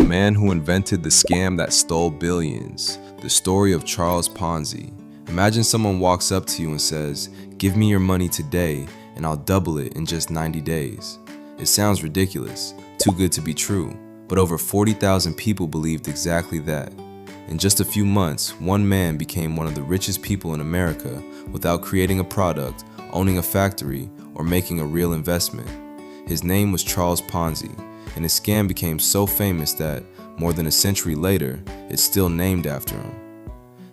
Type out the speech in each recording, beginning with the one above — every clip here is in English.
man who invented the scam that stole billions. The story of Charles Ponzi. Imagine someone walks up to you and says, "Give me your money today and I'll double it in just 90 days." It sounds ridiculous, too good to be true, but over 40,000 people believed exactly that. In just a few months, one man became one of the richest people in America without creating a product, owning a factory, or making a real investment. His name was Charles Ponzi, and his scam became so famous that, more than a century later, it's still named after him.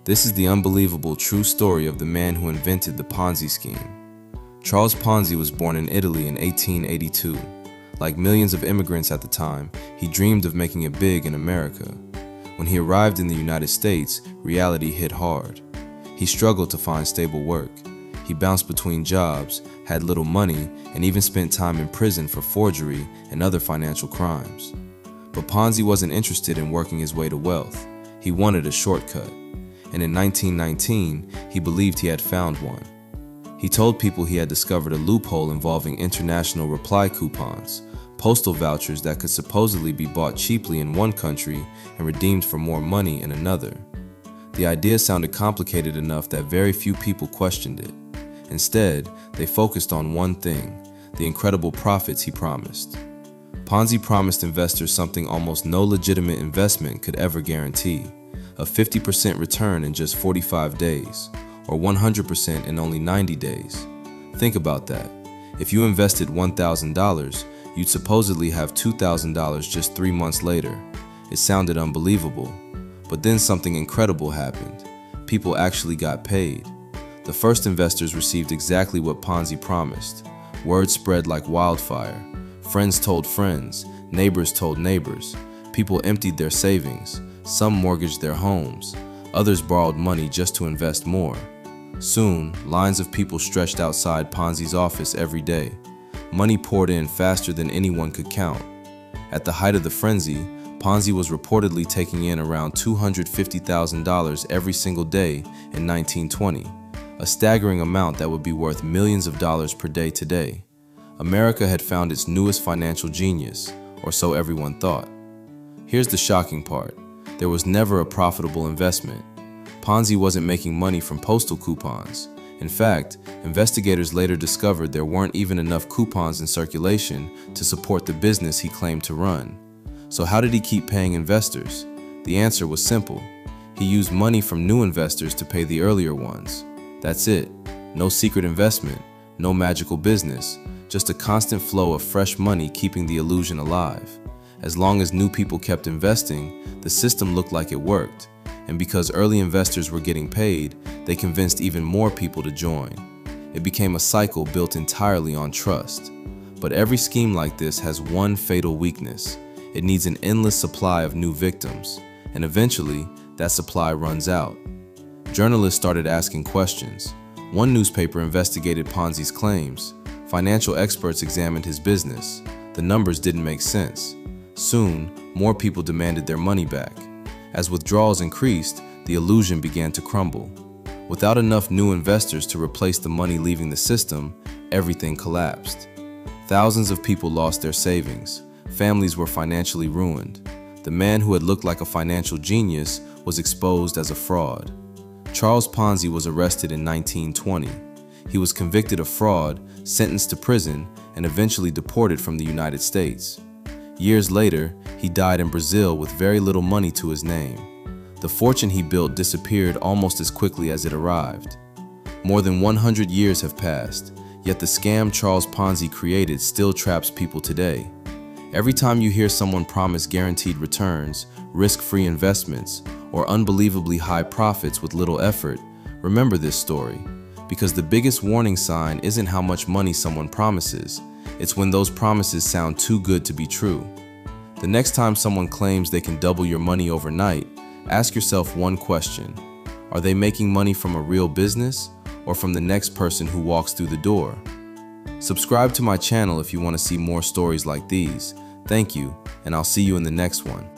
This is the unbelievable true story of the man who invented the Ponzi scheme. Charles Ponzi was born in Italy in 1882. Like millions of immigrants at the time, he dreamed of making it big in America. When he arrived in the United States, reality hit hard. He struggled to find stable work. He bounced between jobs, had little money, and even spent time in prison for forgery and other financial crimes. But Ponzi wasn't interested in working his way to wealth. He wanted a shortcut. And in 1919, he believed he had found one. He told people he had discovered a loophole involving international reply coupons, postal vouchers that could supposedly be bought cheaply in one country and redeemed for more money in another. The idea sounded complicated enough that very few people questioned it. Instead, they focused on one thing: the incredible profits he promised. Ponzi promised investors something almost no legitimate investment could ever guarantee: a 50% return in just 45 days, or 100% in only 90 days. Think about that. If you invested $1,000, you'd supposedly have $2,000 just 3 months later. It sounded unbelievable. But then something incredible happened. People actually got paid. The first investors received exactly what Ponzi promised. Word spread like wildfire. Friends told friends, neighbors told neighbors. People emptied their savings. Some mortgaged their homes. Others borrowed money just to invest more. Soon, lines of people stretched outside Ponzi's office every day. Money poured in faster than anyone could count. At the height of the frenzy, Ponzi was reportedly taking in around $250,000 every single day in 1920, a staggering amount that would be worth millions of dollars per day today. America had found its newest financial genius, or so everyone thought. Here's the shocking part: there was never a profitable investment. Ponzi wasn't making money from postal coupons. In fact, investigators later discovered there weren't even enough coupons in circulation to support the business he claimed to run. So how did he keep paying investors? The answer was simple. He used money from new investors to pay the earlier ones. That's it. No secret investment, no magical business, just a constant flow of fresh money keeping the illusion alive. As long as new people kept investing, the system looked like it worked. And because early investors were getting paid, they convinced even more people to join. It became a cycle built entirely on trust. But every scheme like this has one fatal weakness. It needs an endless supply of new victims, and eventually, that supply runs out. Journalists started asking questions. One newspaper investigated Ponzi's claims. Financial experts examined his business. The numbers didn't make sense. Soon, more people demanded their money back. As withdrawals increased, the illusion began to crumble. Without enough new investors to replace the money leaving the system, everything collapsed. Thousands of people lost their savings. Families were financially ruined. The man who had looked like a financial genius was exposed as a fraud. Charles Ponzi was arrested in 1920. He was convicted of fraud, sentenced to prison, and eventually deported from the United States. Years later, he died in Brazil with very little money to his name. The fortune he built disappeared almost as quickly as it arrived. More than 100 years have passed, yet the scam Charles Ponzi created still traps people today. Every time you hear someone promise guaranteed returns, risk-free investments, or unbelievably high profits with little effort, remember this story. Because the biggest warning sign isn't how much money someone promises, it's when those promises sound too good to be true. The next time someone claims they can double your money overnight, ask yourself one question: are they making money from a real business, or from the next person who walks through the door? Subscribe to my channel if you want to see more stories like these. Thank you, and I'll see you in the next one.